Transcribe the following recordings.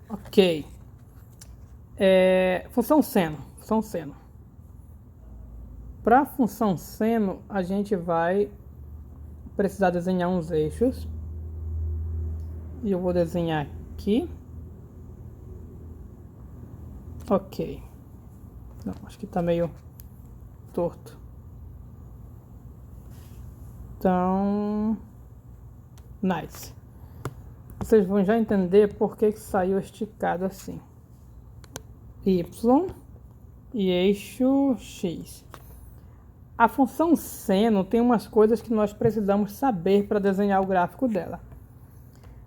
Ok. Função seno. Função seno. Para a função seno, a gente vai precisar desenhar uns eixos. E eu vou desenhar aqui. Ok. Não, acho que está meio torto. Então, nice. Vocês vão já entender por que saiu esticado assim. Y e eixo X. A função seno tem umas coisas que nós precisamos saber para desenhar o gráfico dela.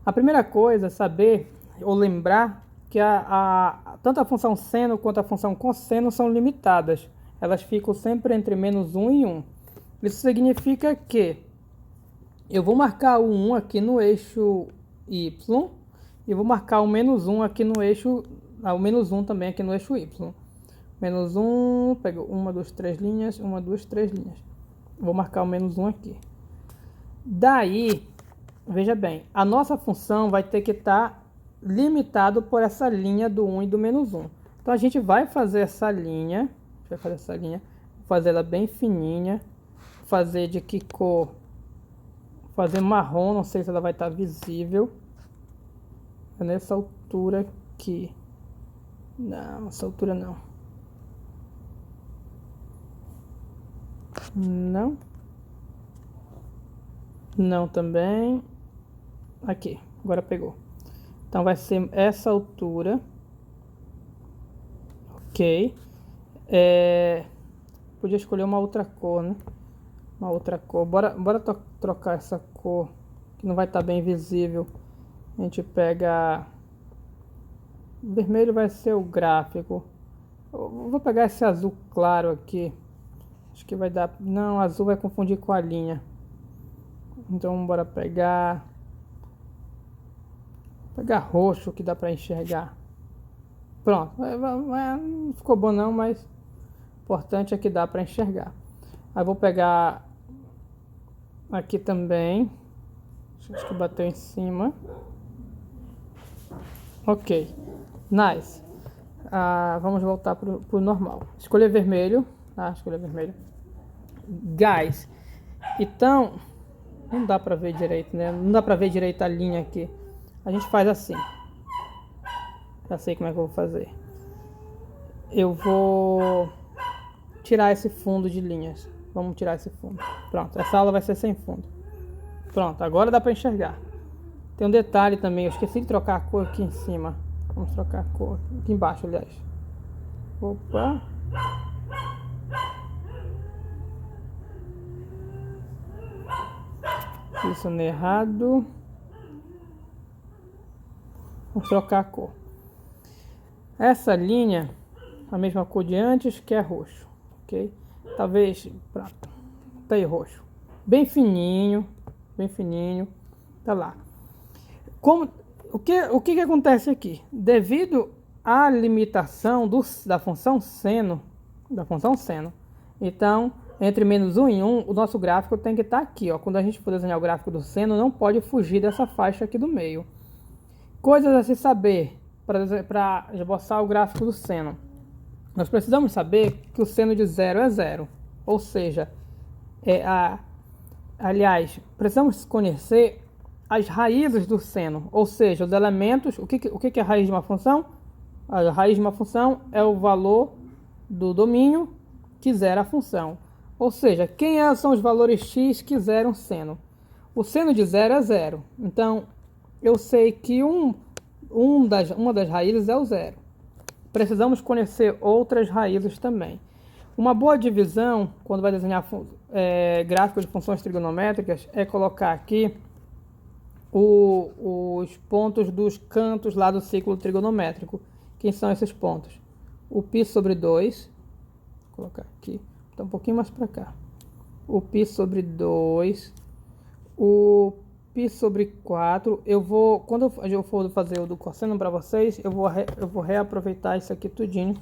A primeira coisa é saber ou lembrar que tanto a função seno quanto a função cosseno são limitadas. Elas ficam sempre entre -1 e 1. Isso significa que eu vou marcar o 1 aqui no eixo Y e vou marcar o -1 aqui no eixo, o -1 também aqui no eixo Y. -1, pego 1, 2, 3 linhas, 1, 2, 3 linhas. Vou marcar o -1 aqui. Daí, veja bem, a nossa função vai ter que estar limitado por essa linha do 1 e do -1. Então a gente vai fazer essa linha, fazer ela bem fininha, fazer de que cor? Fazer marrom, não sei se ela vai estar visível. É nessa altura aqui. Não, essa altura não. Não. Não também. Aqui, agora pegou. Então vai ser essa altura. Ok. Podia escolher uma outra cor, né? Uma outra cor. Bora trocar essa cor, que não vai estar bem visível. A gente pega... O vermelho vai ser o gráfico. Eu vou pegar esse azul claro aqui. Acho que vai dar... Não, azul vai confundir com a linha. Então bora pegar roxo, que dá para enxergar. Pronto. Não ficou bom não, mas o importante é que dá para enxergar. Aí vou pegar aqui também. Acho que bateu em cima. Ok. Nice. Vamos voltar pro normal. Escolher vermelho. Escolher vermelho. Guys. Então, não dá pra ver direito, né? Não dá pra ver direito a linha aqui. A gente faz assim. Já sei como é que eu vou fazer. Eu vou tirar esse fundo de linhas. Vamos tirar esse fundo. Pronto, essa aula vai ser sem fundo. Pronto, agora dá pra enxergar. Tem um detalhe também, eu esqueci de trocar a cor aqui em cima. Vamos trocar a cor aqui embaixo, aliás. Opa. Isso não é errado. Vamos trocar a cor. Essa linha, a mesma cor de antes, que é roxo, ok? Talvez prata, tá aí roxo, bem fininho, tá lá. O que acontece aqui? Devido à limitação da função seno, então entre -1 e 1, o nosso gráfico tem que estar aqui, ó. Quando a gente for desenhar o gráfico do seno, não pode fugir dessa faixa aqui do meio. Coisas a se saber para esboçar o gráfico do seno. Nós precisamos saber que o seno de 0 é 0. Ou seja, aliás, precisamos conhecer as raízes do seno. Ou seja, os elementos... O que é a raiz de uma função? A raiz de uma função é o valor do domínio que zera a função. Ou seja, quem são os valores x que zeram o seno? O seno de 0 é 0. Então, eu sei que uma das raízes é o 0. Precisamos conhecer outras raízes também. Uma boa divisão, quando vai desenhar gráfico de funções trigonométricas, é colocar aqui os pontos dos cantos lá do círculo trigonométrico. Quem são esses pontos? O π sobre 2, vou colocar aqui, tá um pouquinho mais para cá. O π sobre 2, o π sobre 4, quando eu for fazer o do cosseno para vocês, eu vou reaproveitar isso aqui tudinho.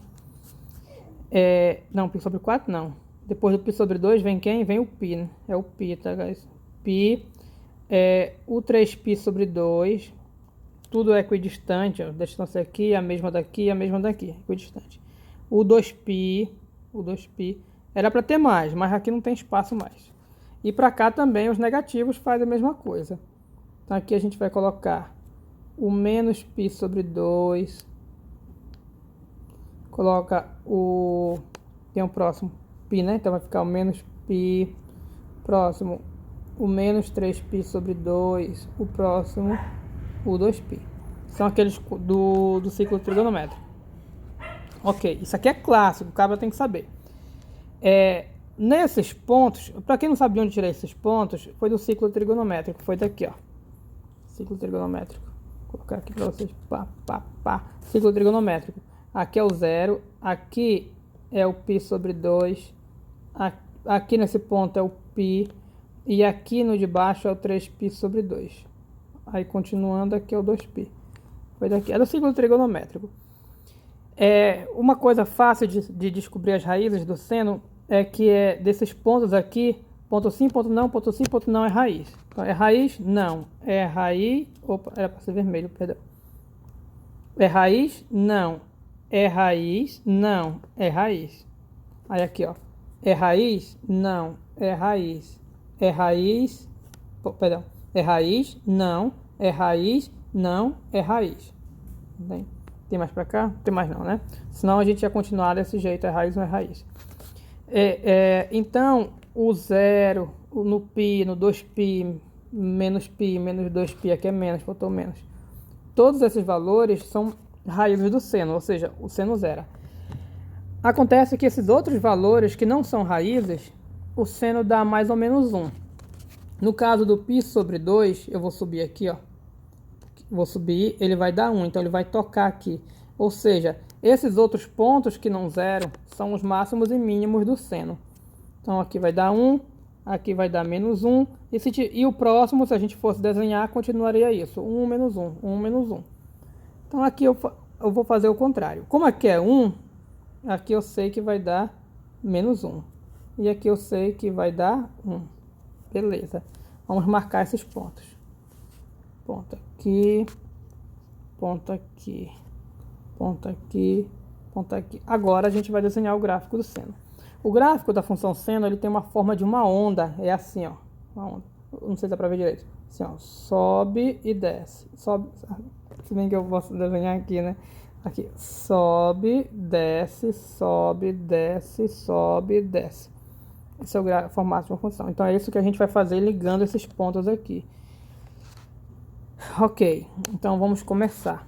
Não, π sobre 4 não. Depois do π sobre 2 vem quem? Vem o π, né? É o π, tá, guys? Π, o 3π sobre 2, tudo é equidistante, ó, a distância aqui, a mesma daqui, a mesma daqui, equidistante. O 2π era para ter mais, mas aqui não tem espaço mais. E para cá também os negativos fazem a mesma coisa. Então aqui a gente vai colocar o menos π sobre 2. Coloca o... tem o próximo π, né? Então vai ficar o menos π. Próximo, o menos 3π sobre 2. O próximo, o 2π. São aqueles do ciclo trigonométrico. Ok, isso aqui é clássico, o cara tem que saber. Nesses pontos, para quem não sabia onde tirar esses pontos, foi do ciclo trigonométrico, foi daqui, ó. Ciclo trigonométrico. Vou colocar aqui para vocês. Ciclo trigonométrico. Aqui é o 0, aqui é o π sobre 2, aqui nesse ponto é o π, e aqui no de baixo é o 3π sobre 2. Aí continuando, aqui é o 2π. Foi daqui. É do ciclo trigonométrico. Uma coisa fácil de descobrir as raízes do seno é que desses pontos aqui, ponto sim, ponto não é raiz. Então, é raiz? Não. É raiz... Opa, era para ser vermelho, perdão. É raiz? Não. É raiz? Não. É raiz. Aí aqui, ó. É raiz? Não. É raiz. É raiz... Perdão. É raiz? Não. É raiz? Não. É raiz. Tem mais pra cá? Tem mais não, né? Senão a gente ia continuar desse jeito. É raiz, não é raiz. Então, o 0, no π, no 2π, menos 2π, aqui é menos, faltou menos. Todos esses valores são raízes do seno, ou seja, o seno zero. Acontece que esses outros valores que não são raízes, o seno dá mais ou menos 1. No caso do π sobre 2, eu vou subir aqui, ó. Vou subir, ele vai dar 1, então ele vai tocar aqui. Ou seja, esses outros pontos que não zero são os máximos e mínimos do seno. Então aqui vai dar 1, aqui vai dar menos 1. E o próximo, se a gente fosse desenhar, continuaria isso. 1, menos 1, 1, menos 1. Então aqui eu vou fazer o contrário. Como aqui é 1, aqui eu sei que vai dar menos 1. E aqui eu sei que vai dar 1. Beleza. Vamos marcar esses pontos. Ponto aqui, ponto aqui, ponto aqui, ponto aqui. Agora a gente vai desenhar o gráfico do seno. O gráfico da função seno, ele tem uma forma de uma onda. É assim, ó. Uma onda. Não sei se dá pra ver direito. Assim, ó. Sobe e desce. Sobe. Se bem que eu posso desenhar aqui, né? Aqui. Sobe, desce, sobe, desce, sobe, desce. Esse é o formato de uma função. Então é isso que a gente vai fazer ligando esses pontos aqui. Ok, então vamos começar.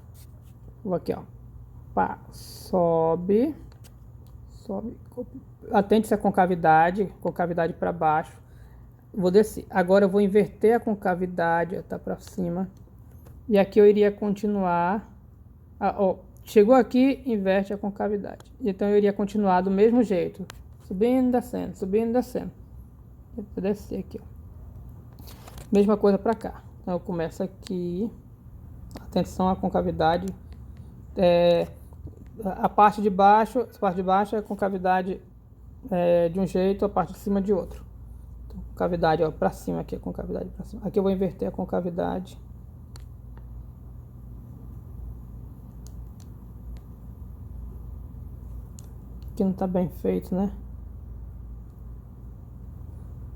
Vou aqui, ó. Sobe, sobe. Atente-se à concavidade para baixo. Vou descer. Agora eu vou inverter a concavidade, tá para cima. E aqui eu iria continuar. Chegou aqui, inverte a concavidade. Então eu iria continuar do mesmo jeito, subindo, descendo, subindo, descendo. Vou descer aqui, ó. Mesma coisa para cá. Então eu começo aqui, atenção à concavidade, a parte de baixo é a concavidade de um jeito, a parte de cima de outro. Então, concavidade, ó, para cima aqui, a concavidade para cima. Aqui eu vou inverter a concavidade. Aqui não tá bem feito, né?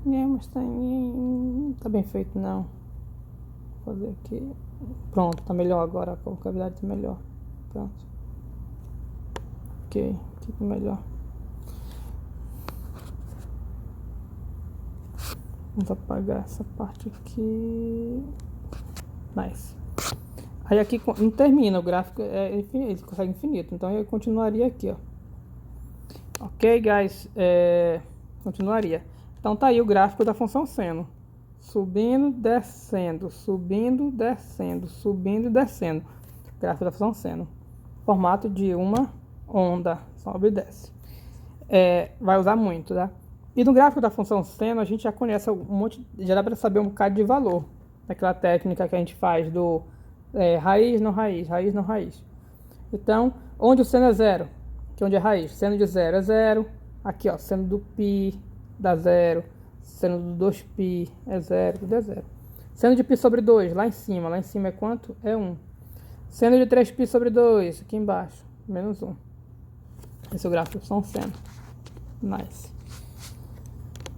Mas tá bem feito não. Vou fazer aqui. Pronto, tá melhor agora. A concavidade tá melhor. Pronto. Ok, aqui tá melhor. Vamos apagar essa parte aqui. Nice. Aí aqui não termina, o gráfico é infinito, ele consegue infinito. Então eu continuaria aqui, ó. Ok, guys, continuaria. Então tá aí o gráfico da função seno. Subindo, descendo, subindo, descendo, subindo e descendo. Gráfico da função seno. Formato de uma onda, sobe e desce. Vai usar muito, tá? E no gráfico da função seno a gente já conhece um monte, já dá para saber um bocado de valor. Daquela técnica que a gente faz do raiz, não raiz, raiz, não raiz. Então, onde o seno é zero, que é onde é raiz, seno de zero é zero. Aqui, ó, seno do π dá zero. Seno do 2π é zero, tudo é zero. Seno de π sobre 2, lá em cima é quanto? É 1. Seno de 3π sobre 2, aqui embaixo, menos 1. Esse é o gráfico de função seno. Nice.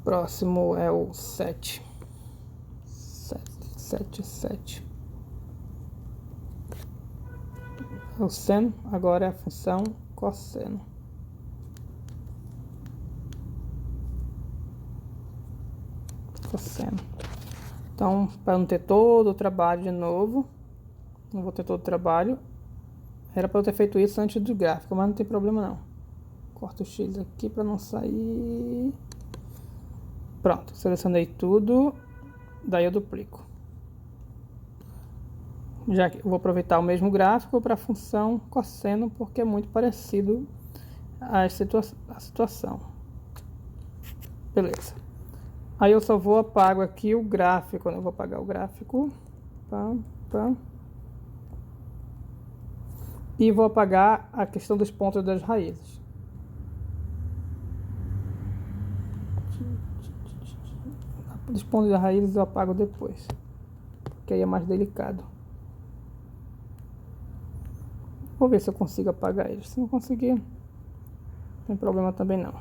Próximo é o 7. 7. O seno agora é a função cosseno. Cosseno. Então, para não ter todo o trabalho de novo, não vou ter todo o trabalho. Era para eu ter feito isso antes do gráfico, mas não tem problema não. Corto o X aqui para não sair. Pronto, selecionei tudo. Daí eu duplico. Já que eu vou aproveitar o mesmo gráfico para a função cosseno, porque é muito parecido a situação. Beleza. Aí eu só vou apago aqui o gráfico. Eu vou apagar o gráfico. E vou apagar a questão dos pontos das raízes. Os pontos das raízes eu apago depois, porque aí é mais delicado. Vou ver se eu consigo apagar eles. Se não conseguir, não tem problema também não.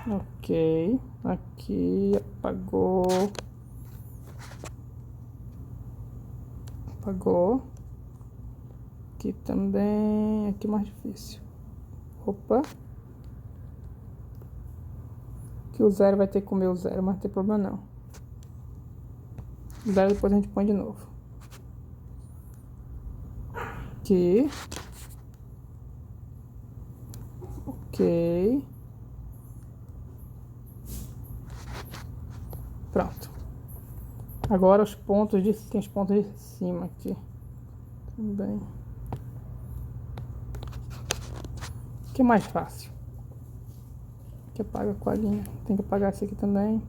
Ok, aqui apagou. Aqui também, aqui mais difícil. Opa. Que o 0 vai ter que comer o 0, mas não tem problema não. O 0 depois a gente põe de novo. Aqui. Ok. Pronto. Agora os pontos de cima aqui. Também. Que é mais fácil. Que apaga com a linha. Tem que apagar esse aqui também.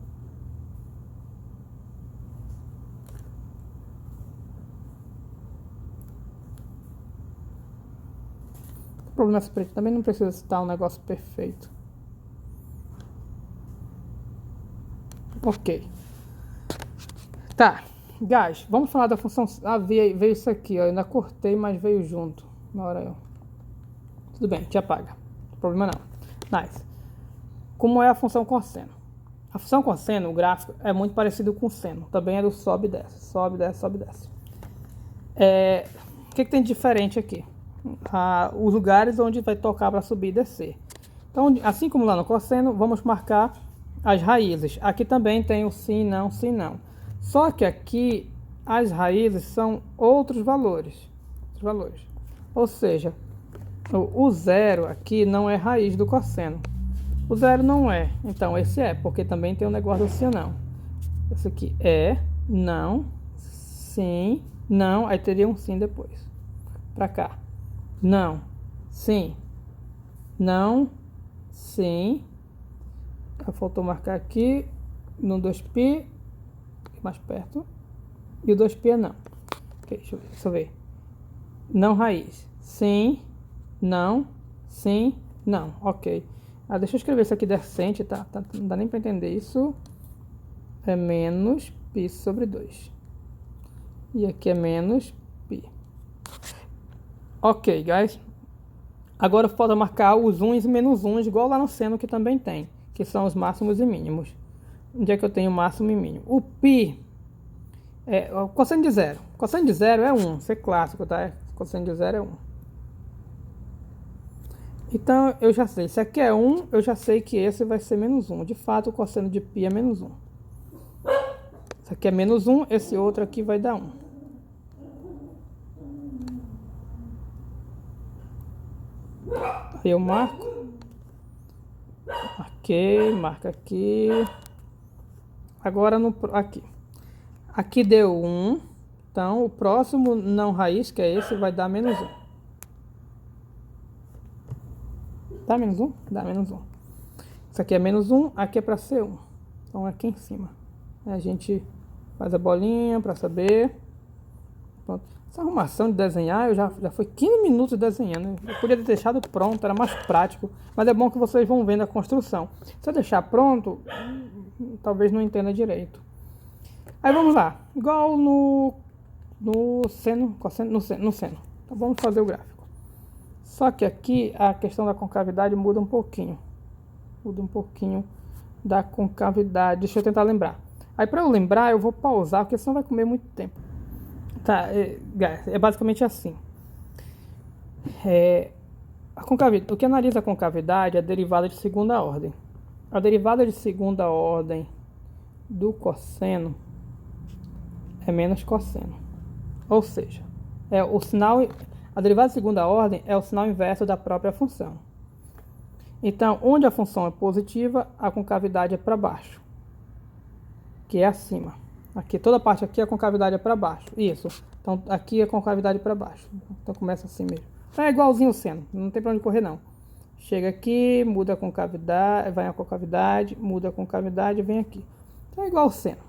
O problema é preto. Também não precisa estar um negócio perfeito. Ok. Tá. Guys, vamos falar da função. Ah, veio isso aqui, ó. Eu ainda cortei, mas veio junto. Na hora tudo bem, te apaga. Não tem problema não. Nice. Como é a função cosseno? A função cosseno, o gráfico, é muito parecido com o seno. Também é do sobe e desce. Sobe, desce, sobe, desce. O que tem de diferente aqui? Os lugares onde vai tocar para subir e descer. Então, assim como lá no cosseno, vamos marcar as raízes. Aqui também tem o sim, não, sim, não. Só que aqui as raízes são outros valores. Ou seja, o 0 aqui não é raiz do cosseno. O 0 não é. Então esse é, porque também tem um negócio assim, não. Esse aqui é, não, sim, não. Aí teria um sim depois. Pra cá. Não, sim, não, sim. Faltou marcar aqui no 2π, mais perto. E o 2π é não. Ok, deixa eu ver. Não raiz. Sim, não, sim, não. Ok. Deixa eu escrever isso aqui decente, tá? Não dá nem pra entender isso. É menos π sobre 2. E aqui é menos π. Ok, guys. Agora falta marcar os uns e menos uns, igual lá no seno que também tem. Que são os máximos e mínimos. Onde é que eu tenho máximo e mínimo? O π é o cosseno de 0. Cosseno de 0 é 1. Isso é clássico, tá? Cosseno de 0 é 1. Então, eu já sei. Se aqui é 1, eu já sei que esse vai ser menos 1. De fato, o cosseno de π é menos 1. Isso aqui é menos 1, esse outro aqui vai dar 1. Aí eu marco. Marquei, marca aqui. Agora, aqui deu 1. Então, o próximo não raiz, que é esse, vai dar menos 1. Dá menos 1? Dá menos 1. Isso aqui é menos 1, aqui é para ser 1. Então, aqui em cima. A gente faz a bolinha para saber. Pronto. Essa arrumação de desenhar, eu já foi 15 minutos desenhando. Eu podia ter deixado pronto, era mais prático. Mas é bom que vocês vão vendo a construção. Se eu deixar pronto, talvez não entenda direito. Aí vamos lá. Igual no seno, cosseno, no seno. Então vamos fazer o gráfico. Só que aqui a questão da concavidade muda um pouquinho. Muda um pouquinho da concavidade. Deixa eu tentar lembrar. Aí para eu lembrar, eu vou pausar, porque senão vai comer muito tempo. Tá, é basicamente assim. A concavidade, o que analisa a concavidade é a derivada de segunda ordem. A derivada de segunda ordem do cosseno é menos cosseno. Ou seja, a derivada de segunda ordem é o sinal inverso da própria função. Então, onde a função é positiva, a concavidade é para baixo, que é acima. Aqui, toda parte aqui a concavidade é para baixo. Isso. Então, aqui a concavidade para baixo. Então, começa assim mesmo. Então, é igualzinho o seno. Não tem para onde correr, não. Chega aqui, muda a concavidade, vai a concavidade, muda a concavidade, vem aqui. Então, é igual o seno.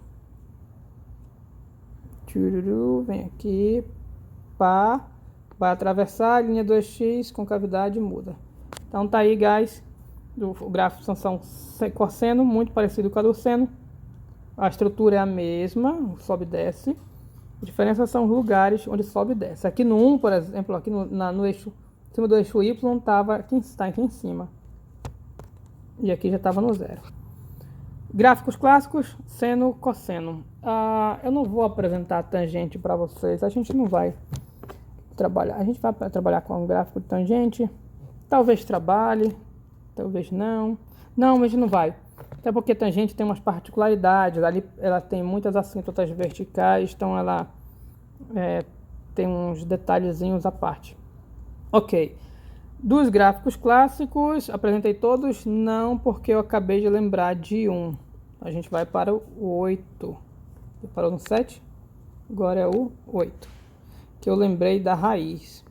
Tchururu, vem aqui, pá, vai atravessar a linha 2x, concavidade muda. Então, tá aí, guys, o gráfico de função cosseno, muito parecido com a do seno. A estrutura é a mesma, sobe e desce. A diferença são os lugares onde sobe e desce. Aqui no 1, por exemplo, aqui no eixo, em cima do eixo Y, está aqui em cima. E aqui já estava no 0. Gráficos clássicos, seno, cosseno. Eu não vou apresentar tangente para vocês. A gente não vai trabalhar. A gente vai trabalhar com um gráfico de tangente. Talvez trabalhe, talvez não. Não, mas não vai. Até porque tangente tem umas particularidades. Ali ela tem muitas assíntotas verticais, então ela tem uns detalhezinhos à parte. Ok. Dos gráficos clássicos, apresentei todos? Não, porque eu acabei de lembrar de um. A gente vai para o 8. Eu parou no 7? Agora é o 8. Que eu lembrei da raiz.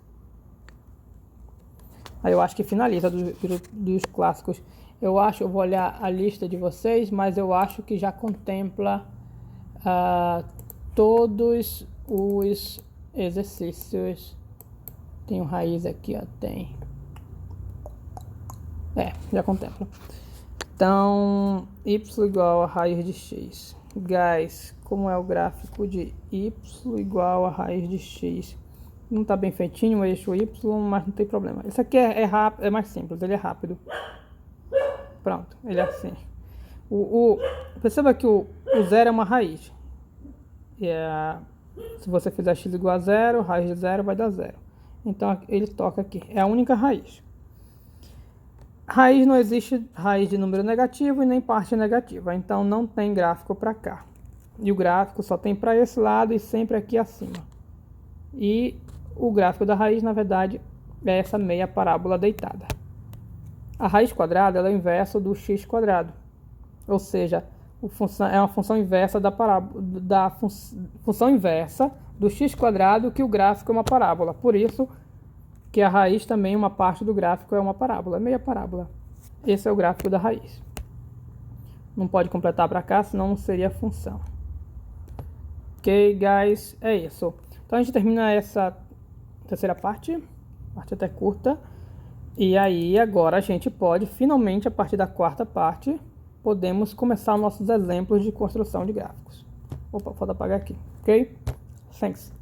Aí eu acho que finaliza dos clássicos. Eu vou olhar a lista de vocês, mas eu acho que já contempla todos os exercícios. Tem raiz aqui, ó, tem. Já contempla. Então, y igual a raiz de x. Guys, como é o gráfico de y igual a raiz de x? Não está bem feitinho o eixo y, mas não tem problema. Esse aqui é rápido, é mais simples, ele é rápido. Pronto, ele é assim. Perceba que o 0 é uma raiz. Se você fizer x igual a 0, raiz de 0 vai dar 0. Então ele toca aqui. É a única raiz. Raiz não existe raiz de número negativo e nem parte negativa. Então não tem gráfico para cá. E o gráfico só tem para esse lado e sempre aqui acima. E o gráfico da raiz, na verdade, é essa meia parábola deitada. A raiz quadrada ela é o inverso do x quadrado. Ou seja, é uma função inversa função inversa do x quadrado, que o gráfico é uma parábola. Por isso que a raiz também, uma parte do gráfico é uma parábola, meia parábola. Esse é o gráfico da raiz. Não pode completar para cá, senão não seria função. Ok, guys, é isso. Então a gente termina essa terceira parte até curta. E aí agora a gente pode, finalmente, a partir da quarta parte, podemos começar nossos exemplos de construção de gráficos. Opa, falta apagar aqui, ok? Thanks.